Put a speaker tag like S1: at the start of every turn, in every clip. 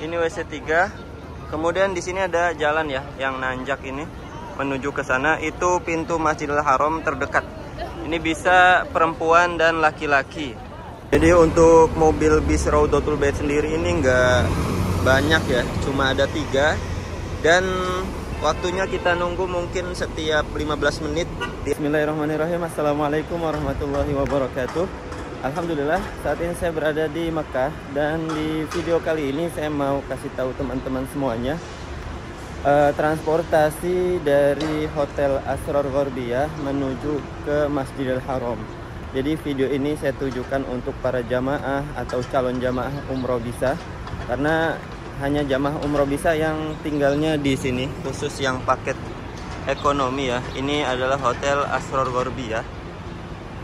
S1: Ini WC 3. Kemudian di sini ada jalan ya yang nanjak ini menuju ke sana. Itu pintu Masjidil Haram terdekat. Ini bisa perempuan dan laki-laki. Jadi untuk mobil bis Raudhatul Bait sendiri ini nggak banyak ya, cuma ada 3. Dan waktunya kita nunggu mungkin setiap 15 menit. Bismillahirrahmanirrahim. Assalamualaikum warahmatullahi wabarakatuh. Alhamdulillah, saat ini saya berada di Mekah. Dan di video kali ini saya mau kasih tahu teman-teman semuanya transportasi dari Hotel Asrar Ghorbiah menuju ke Masjidil Haram. Jadi video ini saya tujukan untuk para jamaah atau calon jamaah umroh bisa, karena hanya jamaah umroh bisa yang tinggalnya di sini, khusus yang paket ekonomi ya. Ini adalah Hotel Asrar Ghorbiah.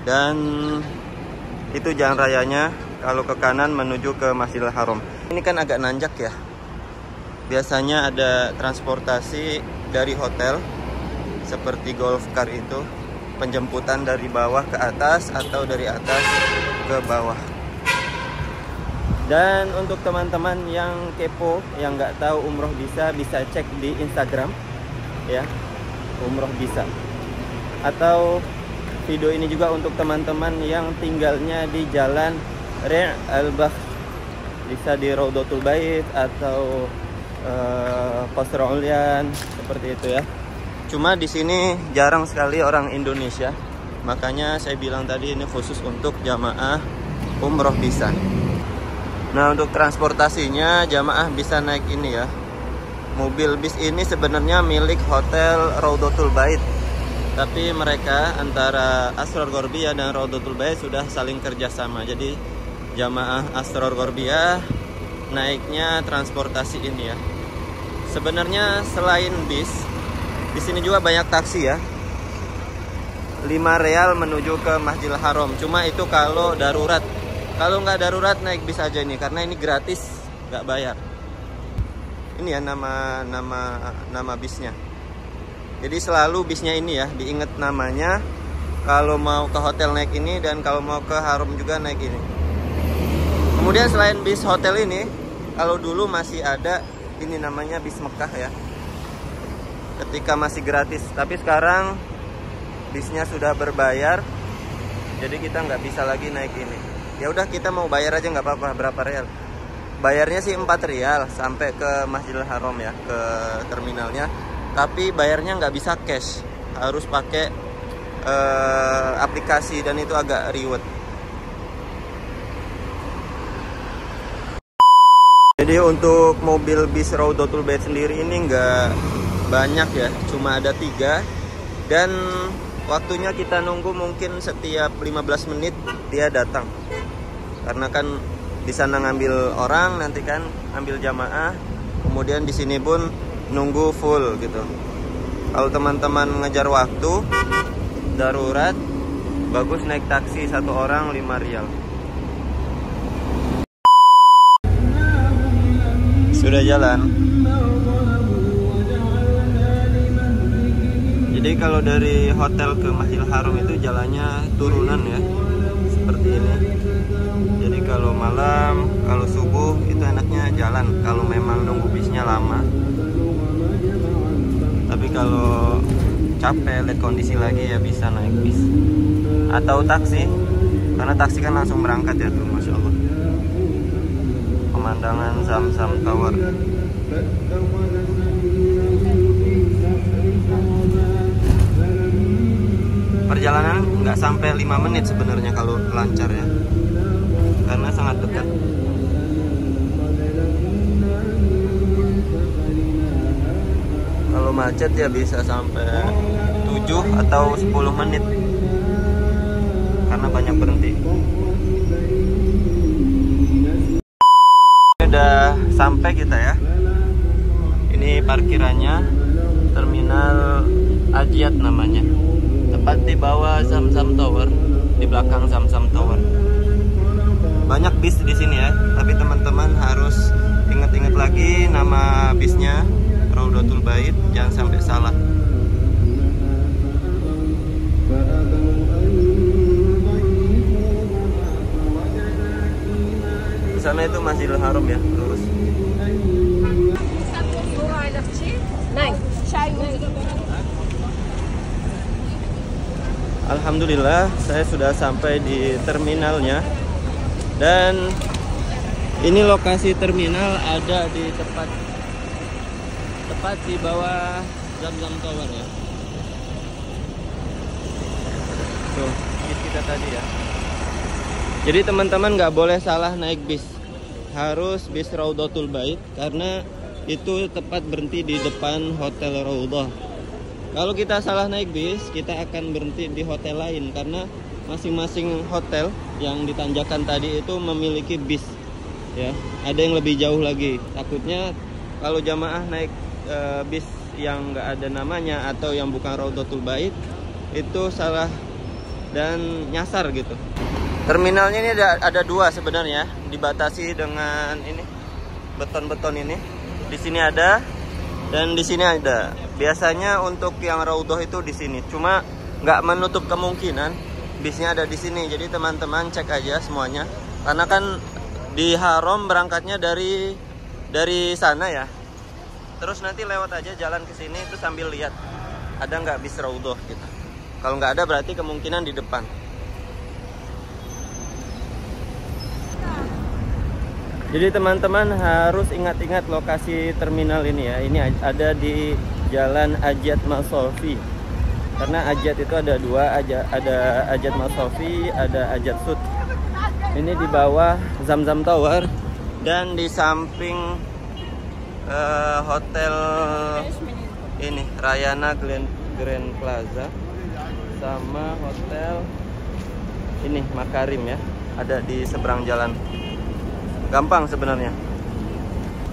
S1: Dan itu jalan rayanya kalau ke kanan menuju ke Masjidil Haram. Ini kan agak nanjak ya. Biasanya ada transportasi dari hotel seperti golf car itu, penjemputan dari bawah ke atas atau dari atas ke bawah. Dan untuk teman-teman yang kepo, yang nggak tahu umroh bisa cek di Instagram ya, umroh bisa. Atau video ini juga untuk teman-teman yang tinggalnya di Jalan Ri' Al-Bakh, bisa di Raudhatul Bait atau Qasr Ulyan, seperti itu ya. Cuma di sini jarang sekali orang Indonesia, makanya saya bilang tadi ini khusus untuk jamaah umroh bisa. Nah, untuk transportasinya jamaah bisa naik ini ya. Mobil bis ini sebenarnya milik Hotel Raudhatul Bait, tapi mereka antara Asrar Ghorbiah dan Raudhatul Bait sudah saling kerjasama. Jadi jamaah Asrar Ghorbiah naiknya transportasi ini ya. Sebenarnya selain bis, di sini juga banyak taksi ya. 5 rial menuju ke Masjidil Haram. Cuma itu kalau darurat. Kalau nggak darurat naik bis aja ini, karena ini gratis, nggak bayar. Ini ya nama bisnya. Jadi selalu bisnya ini ya, diingat namanya. Kalau mau ke hotel naik ini, dan kalau mau ke Haram juga naik ini. Kemudian selain bis hotel ini, kalau dulu masih ada ini namanya bis Mekah ya, ketika masih gratis. Tapi sekarang bisnya sudah berbayar, jadi kita nggak bisa lagi naik ini. Ya udah, kita mau bayar aja nggak apa-apa. Berapa rial? Bayarnya sih 4 rial sampai ke Masjidil Haram ya, ke terminalnya. Tapi bayarnya nggak bisa cash, harus pakai aplikasi, dan itu agak ribet. Jadi untuk mobil bis Raudhatul Bait sendiri ini nggak banyak ya, cuma ada 3. Dan waktunya kita nunggu mungkin setiap 15 menit dia datang. Karena kan di sana ngambil orang, nanti kan ambil jamaah, kemudian di sini pun nunggu full gitu. Kalau teman-teman ngejar waktu darurat, bagus naik taksi 1 orang 5 rial. Sudah jalan. Jadi kalau dari hotel ke Masjidil Haram itu jalannya turunan ya, seperti ini. Jadi kalau malam, kalau subuh itu enaknya jalan, kalau memang nunggu bisnya lama. Tapi kalau capek, lihat kondisi lagi, ya bisa naik bis atau taksi, karena taksi kan langsung berangkat ya tuh, masya Allah. Pemandangan Zamzam Tower. Perjalanan nggak sampai 5 menit sebenarnya kalau lancar ya, karena sangat dekat. Kalau macet ya bisa sampai 7 atau 10 menit karena banyak berhenti. Udah sampai kita ya. Ini parkirannya, terminal Ajiat namanya. Tepat di bawah Zamzam Tower, di belakang Zamzam Tower. Banyak bis di sini ya, tapi teman-teman harus ingat-ingat lagi nama bisnya, Raudhatul Bait, jangan sampai salah. Di sana itu Masjidil Haram ya, lurus. alhamdulillah saya sudah sampai di terminalnya. Dan ini lokasi terminal ada di tepat di bawah Zamzam Tower ya. Tuh, kita tadi ya. Jadi teman-teman nggak boleh salah naik bis. Harus bis Raudhatul Bait karena itu tepat berhenti di depan Hotel Raudhah. Kalau kita salah naik bis, kita akan berhenti di hotel lain karena masing-masing hotel yang ditanjakan tadi itu memiliki bis ya. Ada yang lebih jauh lagi. Takutnya kalau jamaah naik bis yang nggak ada namanya atau yang bukan Raudhatul Bait itu salah dan nyasar gitu. Terminalnya ini ada dua sebenarnya, dibatasi dengan ini beton-beton ini. Di sini ada dan di sini ada. Biasanya untuk yang Raudhah itu di sini, cuma nggak menutup kemungkinan bisnya ada di sini. Jadi teman-teman cek aja semuanya, karena kan di Haram berangkatnya dari sana ya. Terus nanti lewat aja jalan ke sini itu sambil lihat ada nggak bis Raudhah gitu. Kalau nggak ada berarti kemungkinan di depan. Jadi teman-teman harus ingat-ingat lokasi terminal ini ya. Ini ada di Jalan Ajat Masofi. Karena Ajat itu ada dua, ada Ajat Masofi, ada Ajat Sud. Ini di bawah Zamzam Tower dan di samping hotel ini Rayana Grand Plaza sama hotel ini Makarim ya. Ada di seberang jalan. Gampang sebenarnya.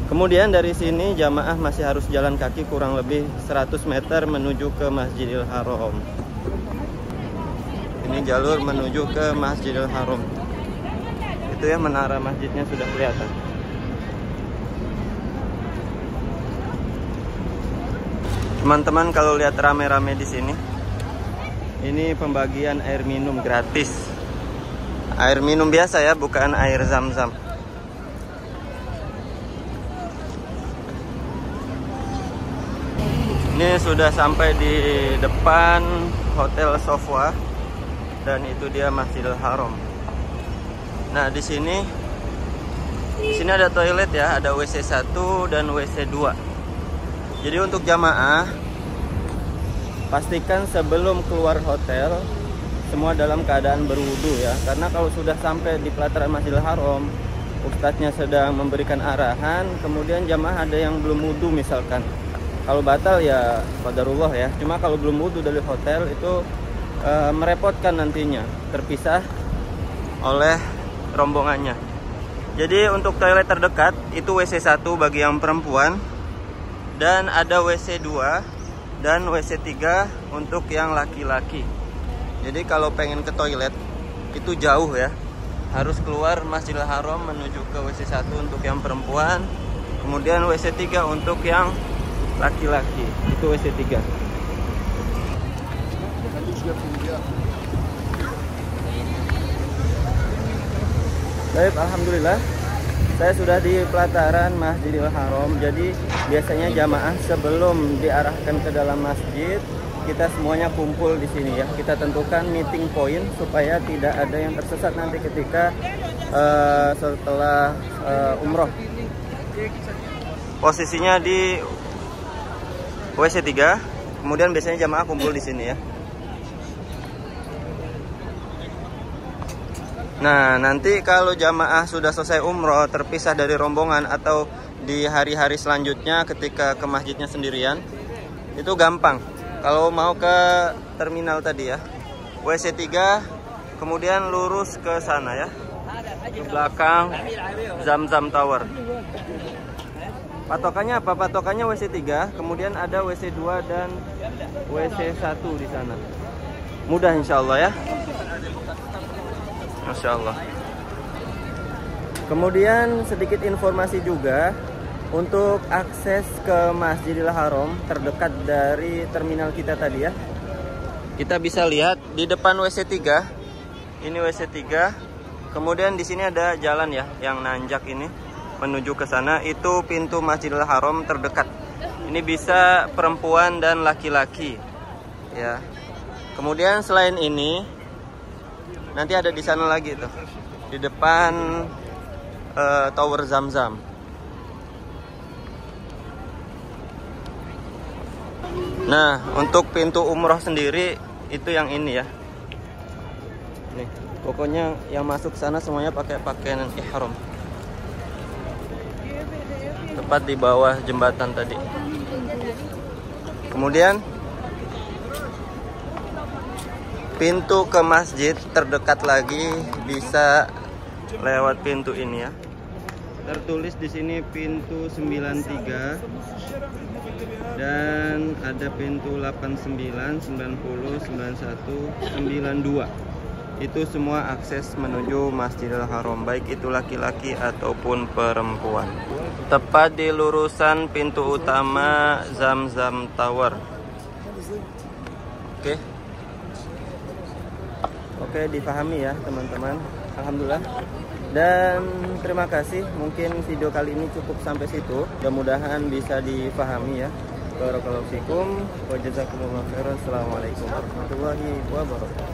S1: Kemudian dari sini jamaah masih harus jalan kaki kurang lebih 100 meter menuju ke Masjidil Haram. Ini jalur menuju ke Masjidil Haram. Itu ya, menara masjidnya sudah kelihatan. Teman-teman kalau lihat rame-rame di sini, ini pembagian air minum gratis. Air minum biasa ya, bukan air zam-zam. Ini sudah sampai di depan Hotel Sofwa dan itu dia Masjidil Haram. Nah, di sini ada toilet ya, ada WC 1 dan WC 2. Jadi untuk jamaah pastikan sebelum keluar hotel semua dalam keadaan berwudu ya. Karena kalau sudah sampai di pelataran Masjidil Haram, ustadznya sedang memberikan arahan, kemudian jamaah ada yang belum wudu misalkan. Kalau batal ya qadarullah ya. Cuma kalau belum wudu dari hotel itu merepotkan nantinya, terpisah oleh rombongannya. Jadi untuk toilet terdekat itu WC 1 bagi yang perempuan, dan ada WC 2 dan WC 3 untuk yang laki-laki. Jadi kalau pengen ke toilet itu jauh ya, harus keluar Masjidil Haram menuju ke WC 1 untuk yang perempuan, kemudian WC 3 untuk yang laki-laki, itu WC 3. Baik, alhamdulillah saya sudah di pelataran Masjidil Haram. Jadi biasanya jamaah sebelum diarahkan ke dalam masjid, kita semuanya kumpul di sini ya. Kita tentukan meeting point supaya tidak ada yang tersesat nanti ketika setelah umroh. Posisinya di WC 3, kemudian biasanya jamaah kumpul di sini ya. Nah, nanti kalau jamaah sudah selesai umroh, terpisah dari rombongan atau di hari-hari selanjutnya ketika ke masjidnya sendirian, itu gampang. Kalau mau ke terminal tadi ya, WC 3, kemudian lurus ke sana ya, ke belakang Zamzam Tower. Patokannya apa? Patokannya WC 3, kemudian ada WC 2 dan WC 1 di sana. Mudah insya Allah ya. Masya Allah. Kemudian sedikit informasi juga untuk akses ke Masjidil Haram terdekat dari terminal kita tadi ya. Kita bisa lihat di depan WC 3. Ini WC 3. Kemudian di sini ada jalan ya yang nanjak ini menuju ke sana, itu pintu Masjidil Haram terdekat. Ini bisa perempuan dan laki-laki ya. Kemudian selain ini nanti ada di sana lagi tuh, di depan Tower Zamzam. Nah, untuk pintu umroh sendiri itu yang ini ya. Nih, pokoknya yang masuk sana semuanya pakai pakaian ihram. Tepat di bawah jembatan tadi. Kemudian pintu ke masjid terdekat lagi bisa lewat pintu ini ya. Tertulis di sini pintu 93 dan ada pintu 89, 90, 91, 92. Itu semua akses menuju Masjidil Haram, baik itu laki-laki ataupun perempuan. Tepat di lurusan pintu utama Zamzam Tower. Oke, dipahami ya teman-teman. Alhamdulillah. Dan terima kasih. Mungkin video kali ini cukup sampai situ. Mudah-mudahan bisa dipahami ya. Barakallahu fikum wa jazakumullahu khairan. Assalamualaikum warahmatullahi wabarakatuh.